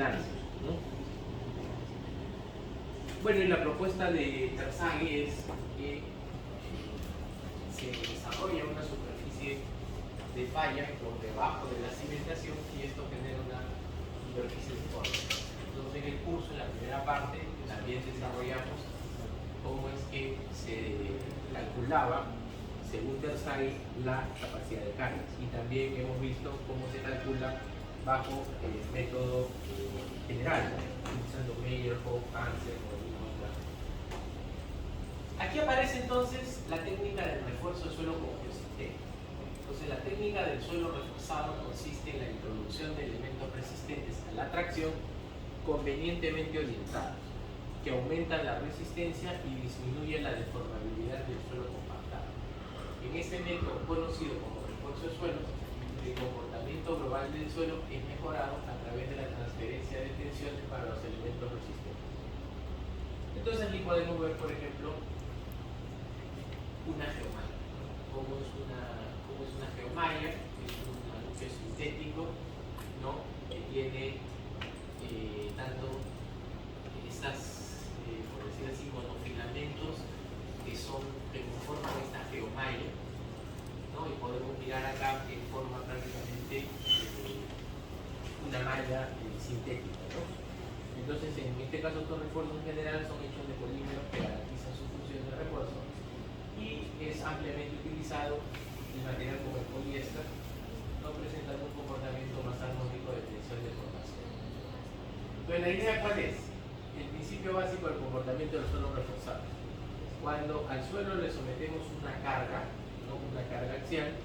análisis, ¿no? Bueno, y la propuesta de Terzaghi es que se desarrolla una superficie de falla por debajo de la cimentación y esto genera una superficie de corte. Entonces en el curso, en la primera parte, también desarrollamos cómo es que se calculaba, según Terzaghi, la capacidad de cargas. Y también hemos visto cómo se calcula bajo el método general, utilizando Meyerhof, Hansen o alguna otra. Aquí aparece entonces la técnica del refuerzo de suelo como geosistema. Entonces la técnica del suelo reforzado consiste en la introducción de elementos resistentes a la tracción convenientemente orientados, que aumentan la resistencia y disminuyen la deformabilidad del suelo compactado. En este método conocido como refuerzo de suelo, el comportamiento global del suelo es mejorado a través de la transferencia de tensiones para los elementos resistentes. Entonces aquí podemos ver, por ejemplo, una geomalla. ¿Cómo es una geomalla? Es un núcleo sintético, ¿no? Que tiene tanto estas, por decir así, monofilamentos que conforman esta geomalla, ¿no? Y podemos mirar acá que forma prácticamente una malla sintética, ¿no? Entonces, en este caso, estos refuerzos en general son hechos de polímeros que garantizan su función de refuerzo y es ampliamente utilizado el material como el poliéster, no presentando un comportamiento más armónico de tensión de formación. Entonces, ¿la idea cuál es? El principio básico del comportamiento del suelo reforzado. Cuando al suelo le sometemos una carga, ¿no? Una carga axial,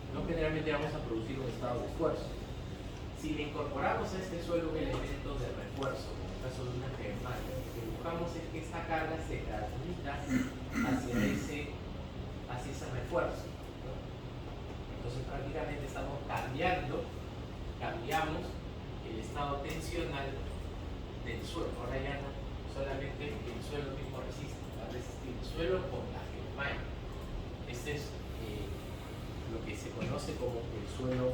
¿no? Generalmente vamos a producir un estado de esfuerzo. Si le incorporamos a este suelo un elemento de refuerzo, en el caso de una geomalla, lo que buscamos es que esta carga se transmita hacia ese refuerzo, ¿no? Entonces prácticamente cambiamos el estado tensional del suelo. Ahora ya no solamente el suelo mismo resiste, va a resistir el suelo con la geomalla. Este es lo que se conoce como el suelo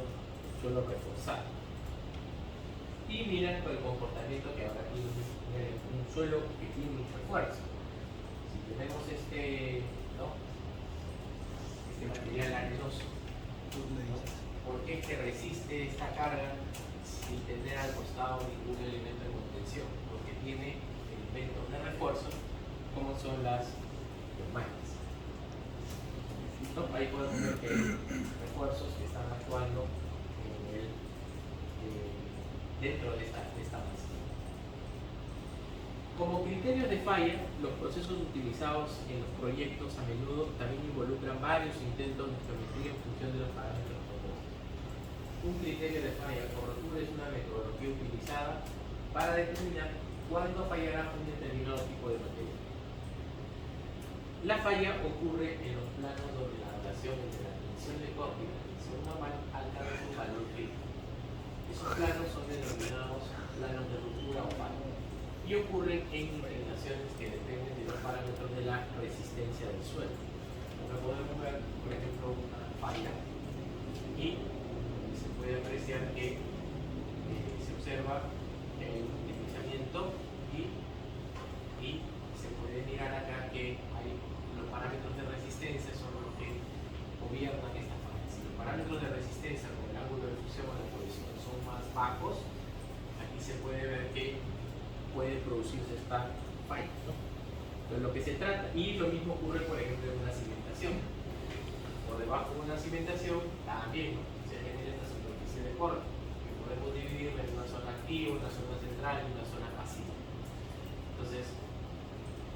reforzado. Y miren el comportamiento que ahora tiene un suelo que tiene mucho esfuerzo. Si tenemos este material arenoso, ¿por qué es que resiste esta carga sin tener al costado ningún elemento de contención? Porque tiene elementos de refuerzo como son las mallas. ¿No? Ahí podemos ver que hay refuerzos que están actuando dentro de esta masa. Como criterios de falla, los procesos utilizados en los proyectos a menudo también involucran varios intentos de geometría en función de los parámetros propuestos. Un criterio de falla por rotura es una metodología utilizada para determinar cuándo fallará un determinado tipo de material. La falla ocurre en los planos donde la relación entre la tensión de corte y la tensión normal alcanza un valor crítico. Esos planos son denominados planos de ruptura o falla y ocurren en inclinaciones que dependen de los parámetros de la resistencia del suelo. Acá podemos ver, por ejemplo, una falla y se puede apreciar que se observa un deslizamiento y se puede mirar acá que los parámetros de resistencia son los que gobiernan esta falla. Si los parámetros de resistencia con el ángulo de fusión o de colisión son más bajos, aquí se puede ver que puede producirse esta falla, ¿no? Entonces lo que se trata, y lo mismo ocurre por ejemplo en una cimentación. Por debajo de una cimentación también, ¿no?, se genera esta superficie de corte, que podemos dividirla en una zona activa, una zona central y una zona pasiva. Entonces,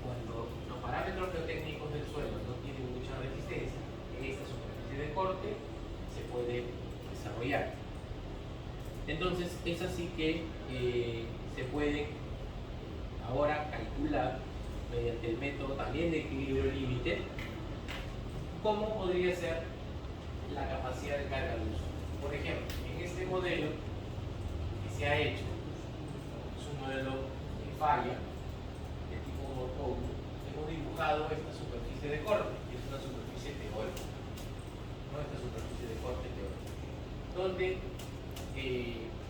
cuando los parámetros geotécnicos del suelo no tienen mucha resistencia, esta superficie de corte se puede desarrollar. Entonces es así que se puede ahora calcular mediante el método también de equilibrio límite cómo podría ser la capacidad de carga del suelo. Por ejemplo, en este modelo que se ha hecho, es un modelo de falla de tipo monocoulo, hemos dibujado esta superficie de corte, que es una superficie teórica, ¿no? Esta superficie de corte teórica, donde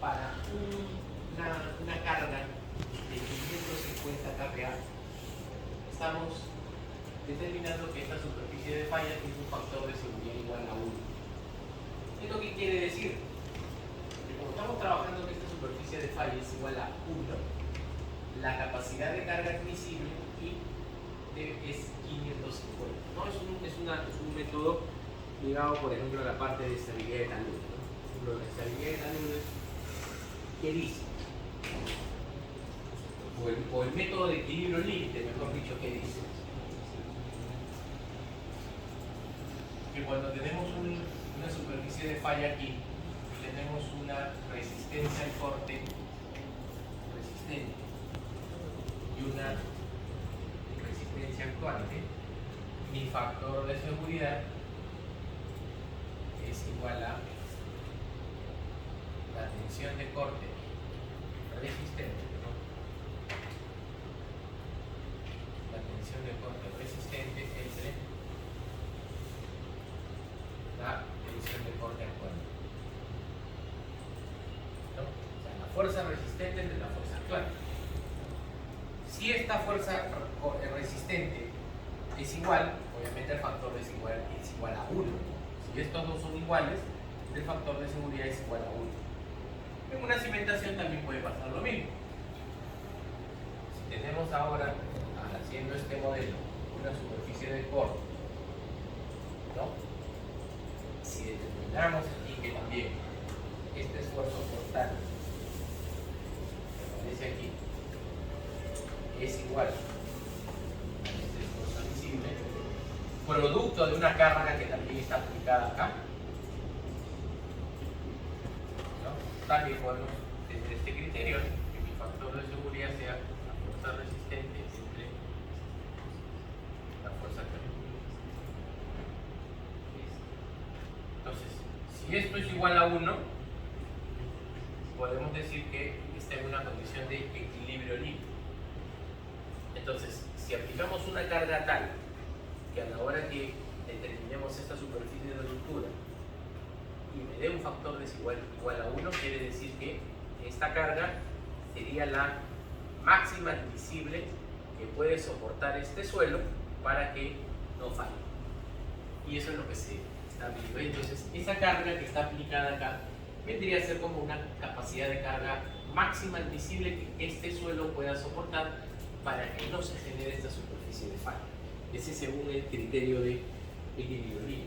para un una carga de 550 kPa, estamos determinando que esta superficie de falla tiene un factor de seguridad igual a 1. ¿Esto qué quiere decir? Que como estamos trabajando en esta superficie de falla es igual a 1, la capacidad de carga admisible aquí es 550. ¿No? Es un método ligado, por ejemplo, a la parte de estabilidad de taludes, ¿no? Por ejemplo, la estabilidad de taludes, ¿qué dice? O el método de equilibrio límite, mejor dicho, ¿qué dice? Que cuando tenemos una superficie de falla aquí, tenemos una resistencia al corte resistente y una resistencia actuante, mi factor de seguridad es igual a la tensión de corte resistente, ¿no? La tensión de corte resistente entre la tensión de corte actuante, ¿no? O sea, la fuerza resistente entre la fuerza actuante. Si esta fuerza resistente es igual, obviamente el factor es igual a 1. Si estos dos son iguales, el factor de seguridad es igual a 1. En una cimentación también puede pasar lo mismo. Si tenemos ahora, haciendo este modelo, una superficie de corte, ¿no? Si determinamos aquí que también este esfuerzo total que aparece aquí es igual a este esfuerzo admisible, producto de una carga que también está aplicada acá, ¿no? También podemos tener este criterio, que mi factor de seguridad sea la fuerza resistente entre la fuerza actuante. Entonces, si esto es igual a 1, podemos decir que está en una condición de equilibrio libre. Entonces, si aplicamos una carga tal que a la hora que determinemos esta superficie de ruptura y me dé un factor desigual igual a 1, quiere decir que esta carga sería la máxima admisible que puede soportar este suelo para que no falle. Y eso es lo que se está viendo. Entonces, esa carga que está aplicada acá vendría a ser como una capacidad de carga máxima admisible que este suelo pueda soportar para que no se genere esta superficie de falla. Ese es según el criterio de equilibrio libre.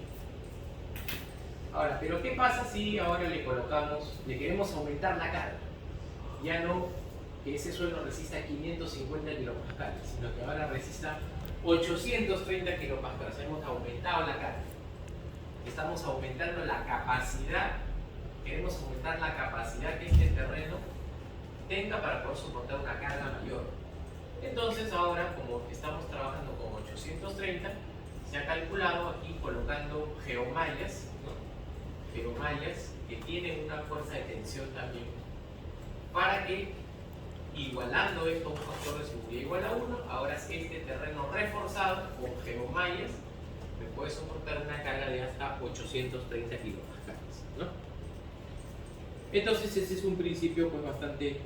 Ahora, pero ¿qué pasa si ahora le queremos aumentar la carga? Ya no que ese suelo resista 550 kilopascales, sino que ahora resista 830 kilopascales. Hemos aumentado la carga. Estamos aumentando la capacidad, queremos aumentar la capacidad que este terreno tenga para poder soportar una carga mayor. Entonces ahora, como estamos trabajando con 830, se ha calculado aquí colocando geomallas, ¿no? Geomallas que tienen una fuerza de tensión también, para que, igualando esto a un factor de seguridad igual a 1, ahora este terreno reforzado con geomallas me puede soportar una carga de hasta 830 kilopascales, ¿no? Entonces ese es un principio pues bastante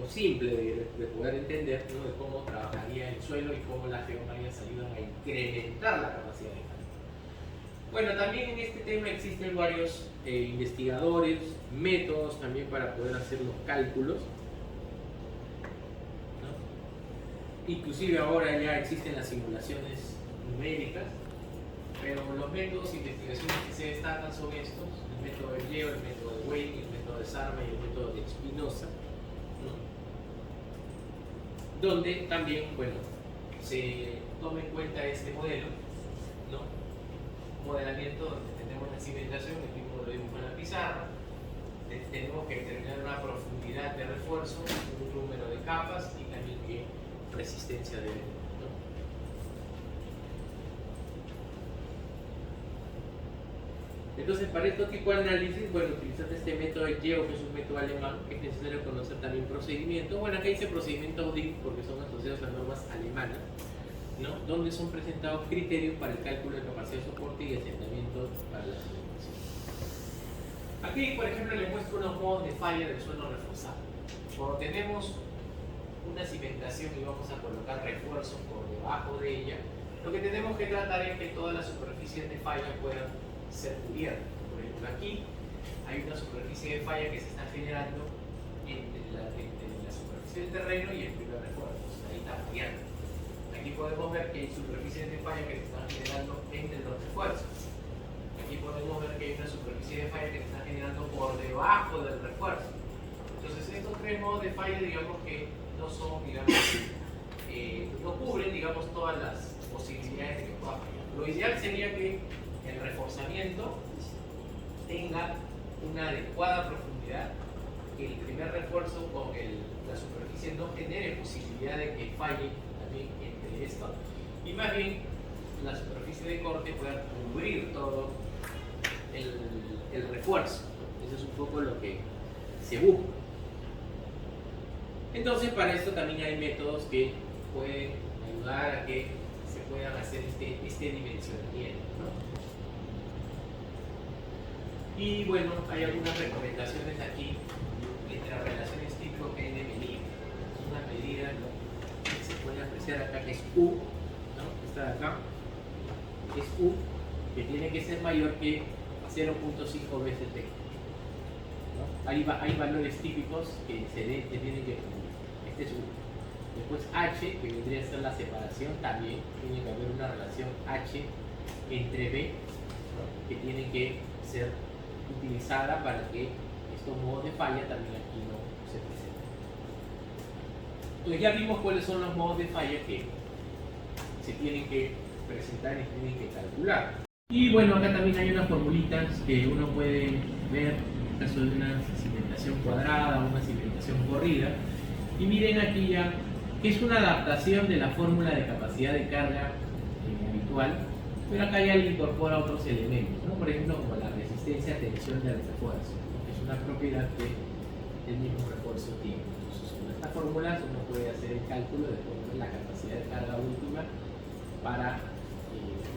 simple de poder entender, ¿no? De cómo trabajaría el suelo y cómo las geomallas ayudan a incrementar la capacidad de carga. Bueno, también en este tema existen varios investigadores, métodos también para poder hacer los cálculos, ¿no? Inclusive ahora ya existen las simulaciones numéricas, pero los métodos de investigación que se destacan son estos: el método de Yeo, el método de Wayne, el método de Sarma y el método de Espinosa, ¿no? Donde también, bueno, se toma en cuenta este modelo, ¿no? Modelamiento donde tenemos la cimentación, el mismo lo vimos con la pizarra, tenemos que determinar una profundidad de refuerzo, un número de capas y también qué resistencia de ¿no? Entonces, para este tipo de análisis, bueno, utilizando este método de Yeo, que es un método alemán, es necesario conocer también procedimientos. Bueno, acá dice procedimientos DIN porque son asociados a normas alemanas, ¿no? Donde son presentados criterios para el cálculo de capacidad de soporte y asentamiento para la cimentación. Aquí, por ejemplo, les muestro unos modos de falla del suelo reforzado. Cuando tenemos una cimentación y vamos a colocar refuerzos por debajo de ella, lo que tenemos que tratar es que todas las superficies de falla puedan ser cubiertas. Por ejemplo, aquí hay una superficie de falla que se está generando entre la superficie del terreno y el primer refuerzo. Ahí está fallando. Aquí podemos ver que hay superficies de falla que se están generando entre los refuerzos. Aquí podemos ver que hay una superficie de falla que se está generando por debajo del refuerzo. Entonces estos tres modos de falla, digamos que no son, digamos, no cubren, digamos, todas las posibilidades de que pueda fallar. Lo ideal sería que el reforzamiento tenga una adecuada profundidad, que el primer refuerzo con la superficie no genere posibilidad de que falle también entre esto, y más bien la superficie de corte pueda cubrir todo el refuerzo. Eso es un poco lo que se busca. Entonces, para esto también hay métodos que pueden ayudar a que se puedan hacer este dimensionamiento, ¿no? Y bueno, hay algunas recomendaciones aquí entre las relaciones típico que hay de medida. Una medida, ¿no?, que se puede apreciar acá, que es U, ¿no? Esta de acá es U, que tiene que ser mayor que 0.5 veces T, ¿no? Hay valores típicos que tienen que cumplir. Este es U. Después H, que vendría a ser la separación, también tiene que haber una relación H entre B, ¿no?, que tiene que ser utilizada para que estos modos de falla también aquí no se presenten. Entonces ya vimos cuáles son los modos de falla que se tienen que presentar y se tienen que calcular. Y bueno, acá también hay unas formulitas que uno puede ver en caso de una cimentación cuadrada o una cimentación corrida. Y miren aquí ya que es una adaptación de la fórmula de capacidad de carga habitual, pero acá ya le incorpora otros elementos, ¿no? Por ejemplo, como la resistencia a tensión del refuerzo, ¿no?, que es una propiedad que el mismo refuerzo tiene. Entonces, con estas fórmulas uno puede hacer el cálculo de la capacidad de carga última para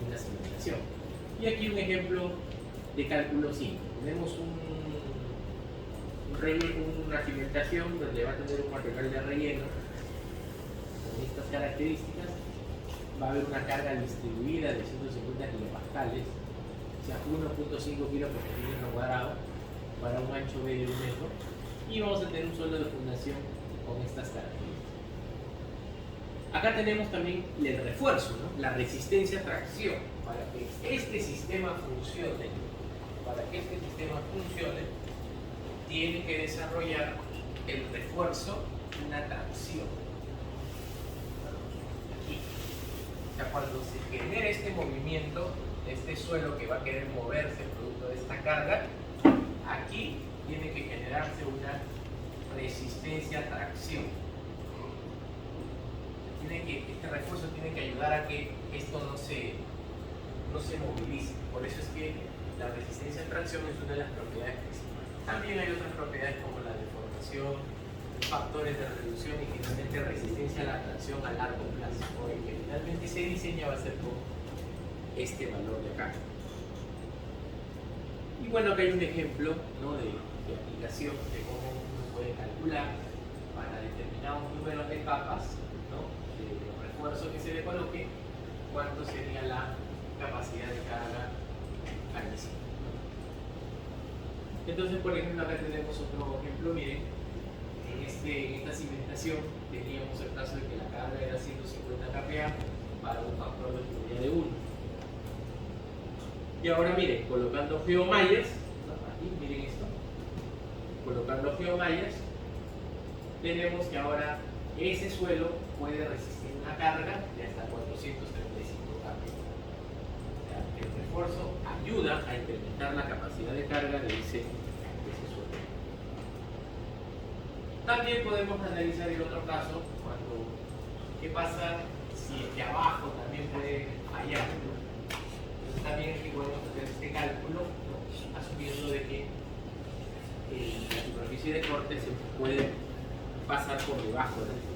una cimentación. Y aquí un ejemplo de cálculo simple. Tenemos una cimentación donde va a tener un material de relleno con estas características. Va a haber una carga distribuida de 150 kilopascales, o sea, 1.5 kilos por centímetro cuadrado para un ancho medio de 1 metro, y vamos a tener un suelo de fundación con estas características. Acá tenemos también el refuerzo, ¿no?, la resistencia a tracción. Para que este sistema funcione, tiene que desarrollar el refuerzo una tracción. Aquí. O sea, cuando se genera este movimiento, este suelo que va a querer moverse producto de esta carga, aquí tiene que generarse una resistencia a tracción. Este refuerzo tiene que ayudar a que esto no se movilice. Por eso es que la resistencia a tracción es una de las propiedades principales. También hay otras propiedades como la deformación, factores de reducción y finalmente resistencia a la tracción a largo plazo, que finalmente se diseña va a ser con este valor de acá. Y bueno, acá hay un ejemplo, ¿no?, de aplicación de cómo uno puede calcular para determinados números de capas, ¿no?, de los refuerzos que se le coloque, cuánto sería la capacidad de carga al mismo. Entonces, por ejemplo, acá tenemos otro ejemplo. Miren, en esta cimentación teníamos el caso de que la carga era 150 kPa para un factor de fluidez de 1. Y ahora miren, colocando geomallas, aquí miren esto, colocando geomallas, tenemos que ahora ese suelo puede resistir una carga de hasta 435 kPa. El refuerzo ayuda a incrementar la capacidad de carga de ese suelo. También podemos analizar el otro caso, qué pasa si el de abajo también puede fallar. Entonces también aquí podemos hacer este cálculo, ¿no?, asumiendo de que la superficie de corte se puede pasar por debajo de esto.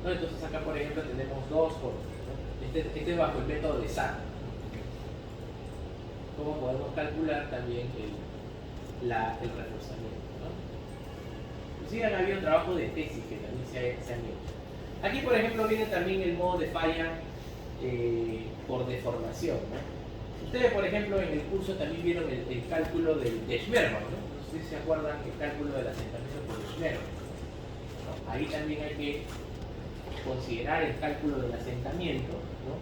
Entonces acá, por ejemplo, tenemos dos cortes, ¿no? Este es bajo el método de SAT. cómo podemos calcular también el reforzamiento, ¿no? Inclusive han habido trabajos de tesis que también se han hecho. Aquí, por ejemplo, viene también el modo de falla por deformación, ¿no? Ustedes, por ejemplo, en el curso también vieron el cálculo de Schmermann, ¿no? No sé si se acuerdan el cálculo del asentamiento por Schmermann, ¿no? Ahí también hay que considerar el cálculo del asentamiento, ¿no?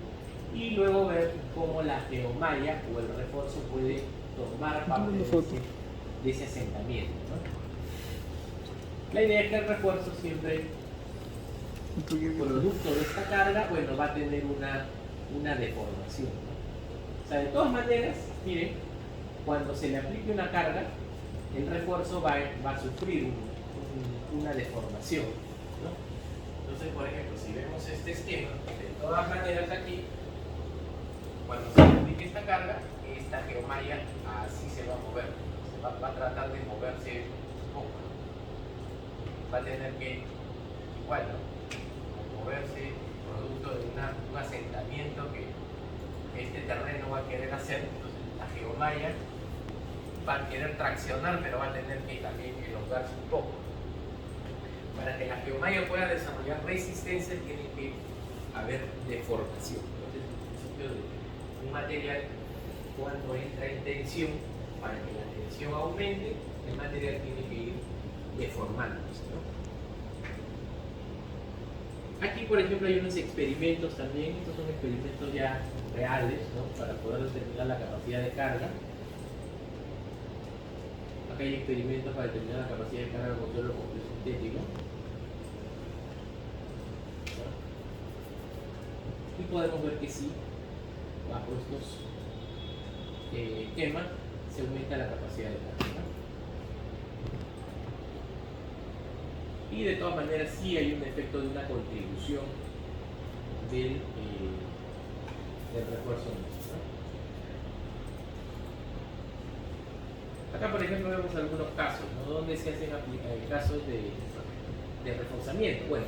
Y luego ver cómo la geomalla o el refuerzo puede tomar parte de ese asentamiento, ¿no? La idea es que el refuerzo siempre, producto de esta carga, bueno, va a tener una deformación, ¿no? O sea, de todas maneras, miren, cuando se le aplique una carga, el refuerzo va a sufrir una deformación, ¿no? Entonces, por ejemplo, si vemos este esquema, de todas maneras aquí, cuando se aplique esta carga, esta geomalla así se va a mover, va a tratar de moverse un poco, va a tener que, igual, ¿no? Moverse producto de un asentamiento que este terreno va a querer hacer. Entonces la geomalla va a querer traccionar, pero va a tener que también elongarse un poco. Para que la geomalla pueda desarrollar resistencia tiene que haber deformación. Entonces, el principio de un material, cuando entra en tensión, para que la tensión aumente, el material tiene que ir deformándose, ¿no? Aquí, por ejemplo, hay unos experimentos también. Estos son experimentos ya reales, ¿no? Para poder determinar la capacidad de carga. Acá hay experimentos para determinar la capacidad de carga con suelo complejo sintético. Y podemos ver que sí, bajo estos esquemas se aumenta la capacidad de carga. Y de todas maneras sí hay un efecto de una contribución del refuerzo mismo, ¿no? Acá, por ejemplo, vemos algunos casos, ¿no? Donde se hacen casos de reforzamiento. Bueno,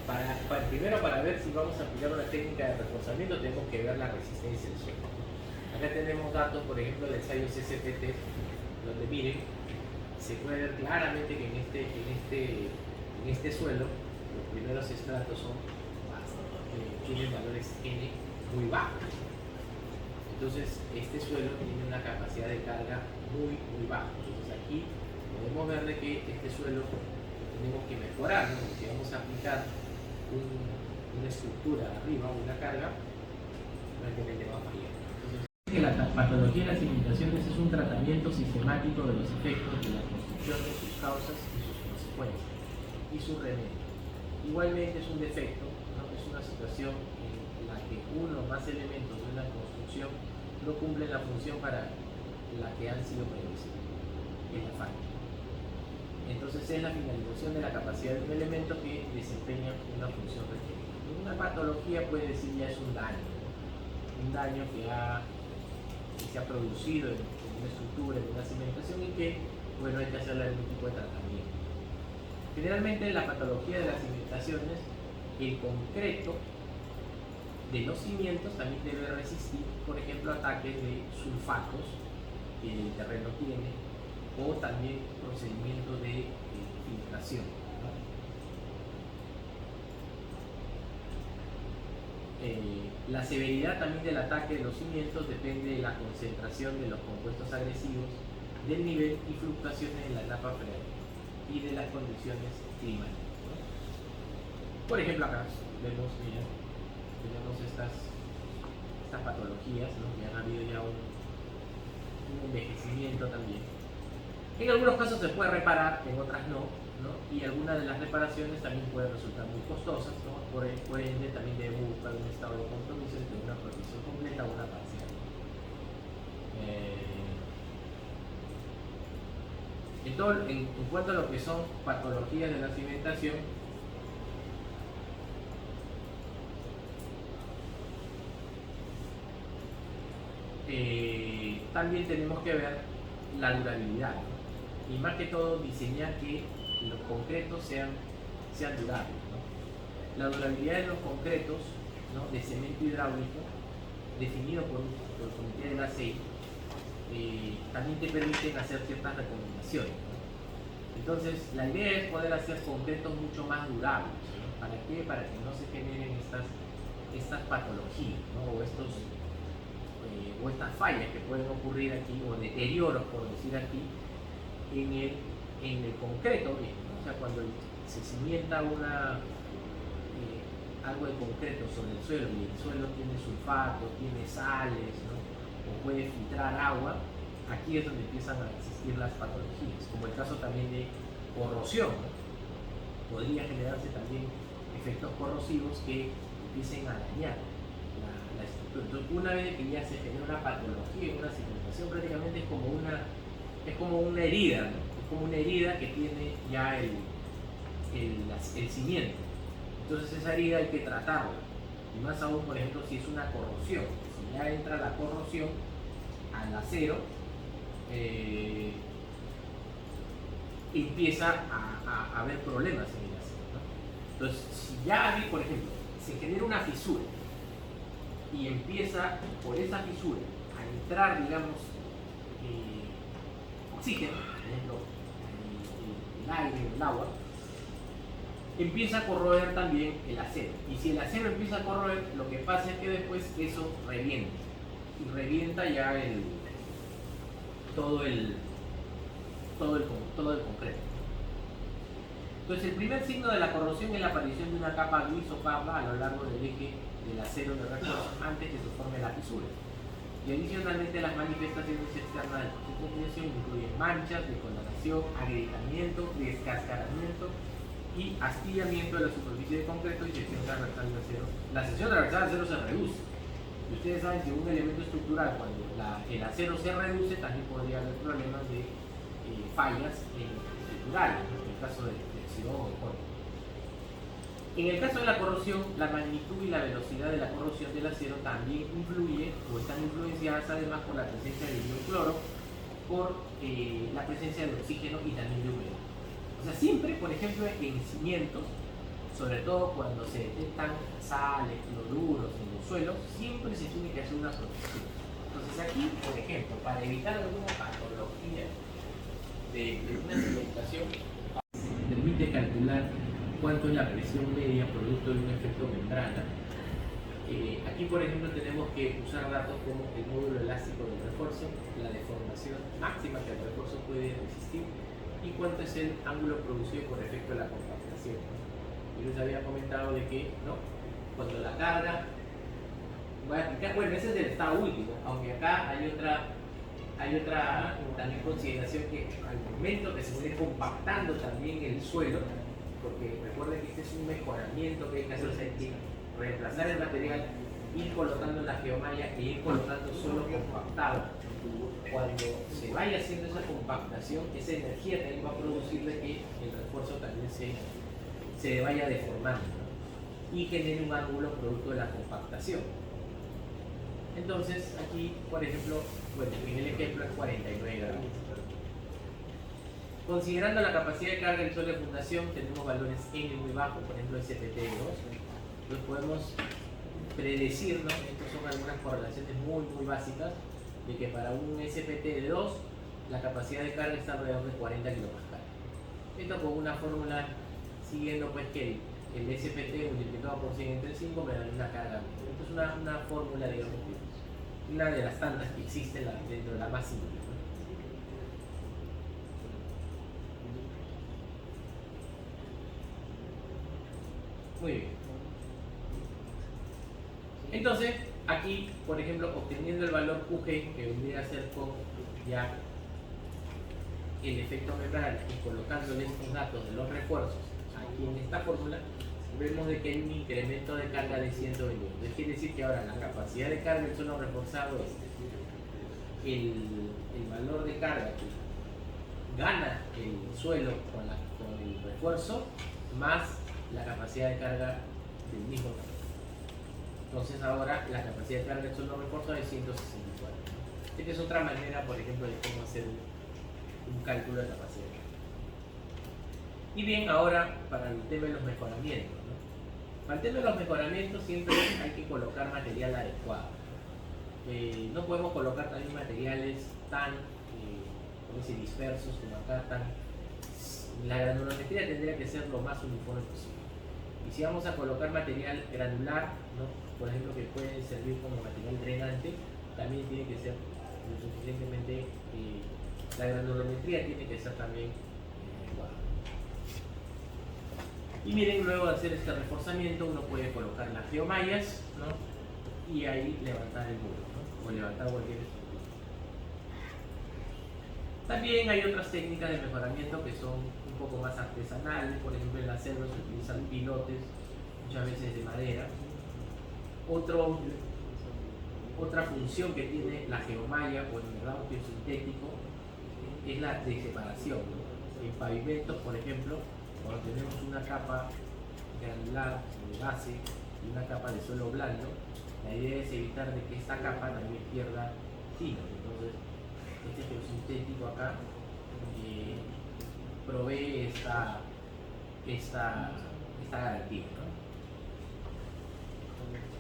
primero para ver si vamos a aplicar una técnica de reforzamiento tenemos que ver la resistencia del suelo. Acá tenemos datos, por ejemplo, del ensayo CCPT, donde miren, se puede ver claramente que en este suelo los primeros estratos tienen valores N muy bajos. Entonces este suelo tiene una capacidad de carga muy baja. Entonces aquí podemos ver de que este suelo tenemos que mejorar, ¿no? Si vamos a aplicar una estructura arriba, una carga, prácticamente va a fallar. Entonces, la patología de las cimentaciones es un tratamiento sistemático de los efectos de la construcción, de sus causas y sus consecuencias y su remedio. Igualmente es un defecto, ¿no? Es una situación en la que uno o más elementos de una construcción no cumplen la función para la que han sido previstos, es la falla. Entonces es la finalización de la capacidad de un elemento que desempeña una función requerida. Una patología puede decir ya es un daño que se ha producido en una estructura, en una cimentación y que, bueno, hay que hacerle algún tipo de tratamiento. Generalmente en la patología de las cimentaciones, el concreto de los cimientos también debe resistir, por ejemplo, ataques de sulfatos que el terreno tiene, o también procedimientos de filtración, ¿no? La severidad también del ataque de los cimientos depende de la concentración de los compuestos agresivos, del nivel y fluctuaciones en la etapa freática y de las condiciones climáticas, ¿no? Por ejemplo, acá vemos, mira, tenemos estas patologías, ¿no? Que han habido ya un envejecimiento también. En algunos casos se puede reparar, en otras no, ¿no? Y algunas de las reparaciones también pueden resultar muy costosas, ¿no? Por ende, también debemos buscar un estado de compromiso entre una protección completa o una parcial. En cuanto a lo que son patologías de la cimentación, también tenemos que ver la durabilidad, ¿no? Y más que todo diseñar que los concretos sean durables, ¿no? La durabilidad de los concretos, ¿no? De cemento hidráulico definido por el comité de la CEI también te permiten hacer ciertas recomendaciones, ¿no? Entonces, la idea es poder hacer concretos mucho más durables, ¿no? ¿Para qué? Para que no se generen estas patologías, ¿no? O estas fallas que pueden ocurrir aquí, o deterioros, por decir aquí, en el concreto, ¿no? O sea, cuando se cimienta algo de concreto sobre el suelo y el suelo tiene sulfato, tiene sales, ¿no? O puede filtrar agua, aquí es donde empiezan a existir las patologías, como el caso también de corrosión, ¿no? Podría generarse también efectos corrosivos que empiecen a dañar la estructura. Entonces, una vez que ya se genera una patología, una cimentación, prácticamente es como una herida, ¿no? Es como una herida que tiene ya el cimiento. Entonces esa herida hay que tratarla, y más aún, por ejemplo, si es una corrosión. Si ya entra la corrosión al acero, empieza a haber problemas en el acero, ¿no? Entonces, si ya hay, por ejemplo, se genera una fisura y empieza por esa fisura a entrar, digamos, oxígeno, por ejemplo, el aire, el agua, empieza a corroer también el acero. Y si el acero empieza a corroer, lo que pasa es que después eso revienta. Y revienta ya todo el concreto. Entonces, el primer signo de la corrosión es la aparición de una capa gris o parda a lo largo del eje del acero de refuerzo antes que se forme la fisura. Y adicionalmente, las manifestaciones externas del proceso de tensión incluyen manchas, decoloración, agrietamiento, descascaramiento y astillamiento de la superficie de concreto y sección transversal de acero. La sección transversal de acero se reduce. Y ustedes saben que un elemento estructural, cuando el acero se reduce, también podría haber problemas de fallas estructurales, ¿no? En el caso de flexión o corte. En el caso de la corrosión, la magnitud y la velocidad de la corrosión del acero también influye o están influenciadas además por la presencia de cloro, por la presencia de oxígeno y también de humedad. O sea, siempre, por ejemplo, en cimientos, sobre todo cuando se detectan sales, cloruros en los suelos, siempre se tiene que hacer una protección. Entonces aquí, por ejemplo, para evitar alguna patología de una cimentación, permite calcular cuánto es la presión media producto de un efecto membrana. Aquí, por ejemplo, tenemos que usar datos como el módulo elástico del refuerzo, la deformación máxima que el refuerzo puede resistir y cuánto es el ángulo producido por efecto de la compactación. Yo les había comentado de que, ¿no?, cuando la carga, voy a explicar, bueno, ese es del estado último, aunque acá hay otra también consideración, que al momento que se viene compactando también el suelo, porque recuerden que este es un mejoramiento que hay que hacer, hay que reemplazar el material, ir colocando la geomalla e ir colocando suelo compactado. Cuando se vaya haciendo esa compactación, esa energía también va a producir de que el refuerzo también se vaya deformando, ¿no?, y genere un ángulo producto de la compactación. Entonces aquí, por ejemplo, bueno, en el ejemplo es 49 grados. Considerando la capacidad de carga del suelo de fundación, tenemos valores N muy bajos, por ejemplo SPT de 2. Entonces podemos predecir, ¿no?, estas son algunas correlaciones muy básicas, de que para un SPT de 2 la capacidad de carga está alrededor de 40 kPa. Esto con una fórmula siguiendo pues que el SPT multiplicado por 100 entre 5 me da una carga. Esto es una fórmula, digamos, una de las tantas que existen dentro de la más simple, ¿no? Muy bien. Entonces, aquí, por ejemplo, obteniendo el valor QG, que vendría a ser con ya el efecto membrana y colocándole estos datos de los refuerzos aquí en esta fórmula, vemos de que hay un incremento de carga de 121. Entonces quiere decir que ahora la capacidad de carga del suelo reforzado es el valor de carga que gana el suelo con el refuerzo más la capacidad de carga del mismo tamaño. Entonces ahora la capacidad de carga del suelo reforzado es 164. Esta es otra manera, por ejemplo, de cómo hacer un cálculo de capacidad de carga. Y bien, ahora para el tema de los mejoramientos, ¿no? Para el tema de los mejoramientos siempre hay que colocar material adecuado. No podemos colocar también materiales tan, como dice, dispersos como acá, la granulometría tendría que ser lo más uniforme posible. Y si vamos a colocar material granular, ¿no? Por ejemplo, que puede servir como material drenante, también tiene que ser lo suficientemente, la granulometría tiene que ser también adecuada. Y miren, luego de hacer este reforzamiento, uno puede colocar las geomallas, ¿no? Y ahí levantar el muro, ¿no? O levantar cualquier estructura. También hay otras técnicas de mejoramiento que son un poco más artesanales. Por ejemplo, en la selva se utilizan pilotes, muchas veces de madera. Otra función que tiene la geomalla o el merlado geosintético es la de separación, ¿no? En pavimentos, por ejemplo, cuando tenemos una capa granular de base y una capa de suelo blando, la idea es evitar de que esta capa también pierda tino. Entonces, este geosintético acá provee esta garantía, ¿no?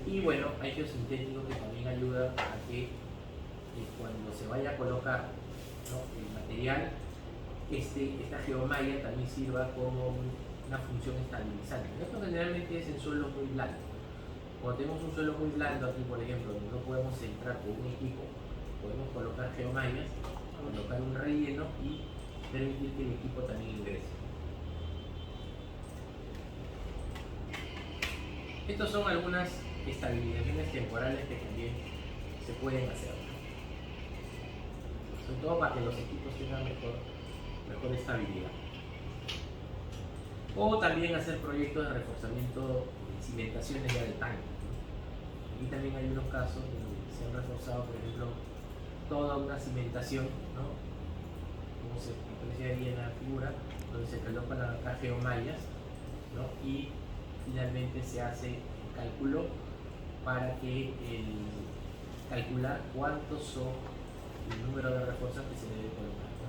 Y bueno, hay geosintéticos que también ayudan a que cuando se vaya a colocar, ¿no?, el material, esta geomalla también sirva como una función estabilizante. Esto generalmente es en suelo muy blando. Cuando tenemos un suelo muy blando aquí, por ejemplo, donde no podemos entrar con un equipo, podemos colocar geomallas, colocar un relleno y permitir que el equipo también ingrese. Estas son algunas estabilizaciones temporales que también se pueden hacer, sobre todo para que los equipos tengan mejor estabilidad. O también hacer proyectos de reforzamiento de cimentaciones ya de tanque, ¿no? Aquí también hay unos casos donde se han reforzado, por ejemplo, toda una cimentación, ¿no?, como se aprecia ahí en la figura, donde se colocan acá geomallas, ¿no?, y finalmente se hace el cálculo para que calcular cuántos son el número de refuerzos que se debe colocar, ¿no?,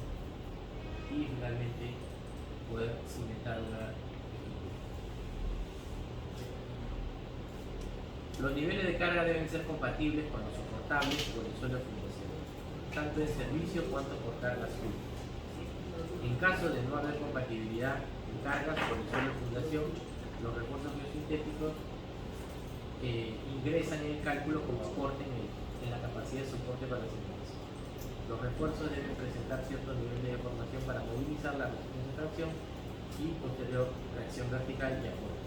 y finalmente poder cimentar una estructura. Los niveles de carga deben ser compatibles con los soportables por el suelo de fundación, tanto en servicio cuanto por cargas únicas. En caso de no haber compatibilidad en cargas por el suelo de fundación, los refuerzos geosintéticos ingresan en el cálculo como aporte en la capacidad de soporte para la cimentación. Los refuerzos deben presentar cierto nivel de deformación para movilizar la resistencia de tracción y posterior reacción vertical y aporte.